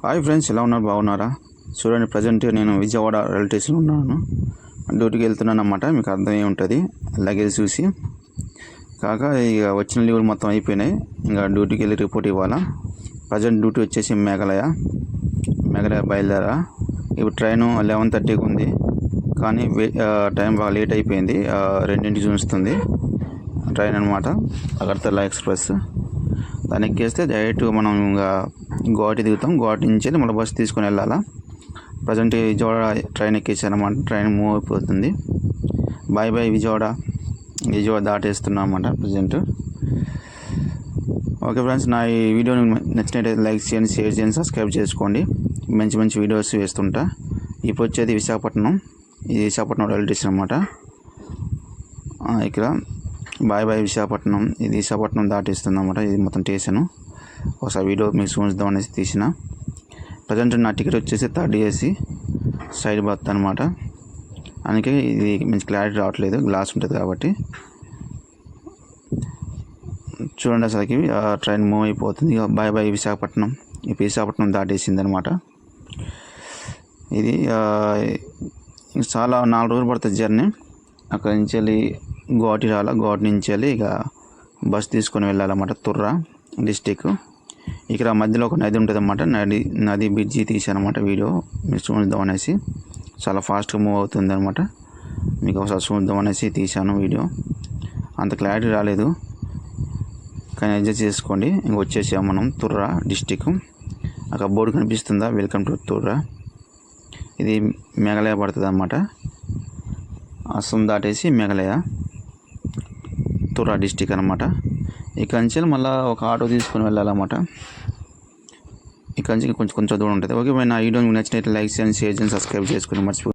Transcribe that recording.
Hi friends, ఎలా ఉన్నారు? బాగున్నారా? చూడండి, ప్రజెంట్ నేను విజయవాడ రైల్వే స్టేషన్లో ఉన్నాను. డ్యూటీకి వెళ్తున్నాను అన్నమాట. మీకు అర్థమై ఉంటుంది లగేజ్ చూసి. కాక ఇక వచ్చిన లీవులు మొత్తం అయిపోయినాయి. ఇంకా డ్యూటీకి వెళ్ళి రిపోర్ట్ ఇవ్వాలా. ప్రజెంట్ డ్యూటీ వచ్చేసి మేఘాలయ బయలుదేరా. ఇప్పుడు ట్రైను 11:30కి ఉంది, కానీ టైం బాగా లేట్ అయిపోయింది. 2ంటికి చూస్తుంది ట్రైన్ అనమాట. అగర్తల ఎక్స్ప్రెస్. దాన్ని ఎక్కేస్తే డైరెక్ట్ మనం ఇంకా గువాహటి దిగుతాం. గువాహటి నుంచి మళ్ళీ బస్సు తీసుకొని వెళ్ళాలా. ప్రజెంట్ విజయవాడ ట్రైన్ ఎక్కేసానమాట. ట్రైన్ మూవ్ అయిపోతుంది. బాయ్ బాయ్ విజయవాడ దాటేస్తున్నాం అన్నమాట ప్రజెంట్. ఓకే ఫ్రెండ్స్, నా ఈ వీడియో నచ్చినట్టయితే లైక్ చేయండి, షేర్ చేయండి, సబ్స్క్రైబ్ చేసుకోండి. మంచి మంచి వీడియోస్ వేస్తుంటా. ఇప్పుడు వచ్చేది విశాఖపట్నం. ఇది విశాఖపట్నం రైల్వే స్టేషన్ అనమాట. ఇక్కడ బాయ్ బాయ్ విశాఖపట్నం. ఇది విశాఖపట్నం దాటిస్తుంది అన్నమాట. ఇది మొత్తం స్టేషను. ఒకసారి వీడియో మీకు చూద్దాం అనేసి తీసిన. ప్రజెంట్ నా టికెట్ వచ్చేసి 3rd AC సైడ్ బర్త్ అనమాట. అందుకే ఇది మంచి క్లారిటీ రావట్లేదు, గ్లాస్ ఉంటుంది కాబట్టి. చూడండి, అసలుకి ట్రైన్ మూవ్ అయిపోతుంది. ఇక బాయ్ బాయ్ విశాఖపట్నం. ఈ విశాఖపట్నం దాటేసింది అనమాట. ఇది చాలా 4 రోజులు పడుతుంది జర్నీ. అక్కడి నుంచి వెళ్ళి గువాహటి గువాహటి నుంచి వెళ్ళి ఇక బస్ తీసుకొని వెళ్ళాలన్నమాట. తుర్రా డిస్టిక్. ఇక్కడ మధ్యలో ఒక నది ఉంటుంది అన్నమాట. నది బ్రిడ్జి తీసానమాట వీడియో మీకు చూద్దాం అనేసి. చాలా ఫాస్ట్గా మూవ్ అవుతుంది అనమాట. మీకు ఒకసారి చూద్దాం అనేసి తీసాను వీడియో. అంత క్లారిటీ రాలేదు, కానీ అడ్జస్ట్ చేసుకోండి. ఇంక వచ్చేసాం మనం తుర్రా డిస్టిక్. అక్కడ బోర్డు కనిపిస్తుందా, వెల్కమ్ టు తుర్రా. ఇది మేఘాలయ పడుతుంది అన్నమాట. అస్సాం దాటేసి మేఘాలయ తుర్రా డిస్టిక్ అనమాట. ఇక్కడి నుంచి మళ్ళీ ఒక ఆటో తీసుకొని వెళ్ళాలన్నమాట. ఇక్కడి నుంచి కొంచెం దూరం ఉంటుంది. ఓకే, నా వీడియో నచ్చినట్లయితే లైక్ చేయండి, షేర్ చేయండి, సబ్స్క్రైబ్ చేసుకుని మర్చిపో.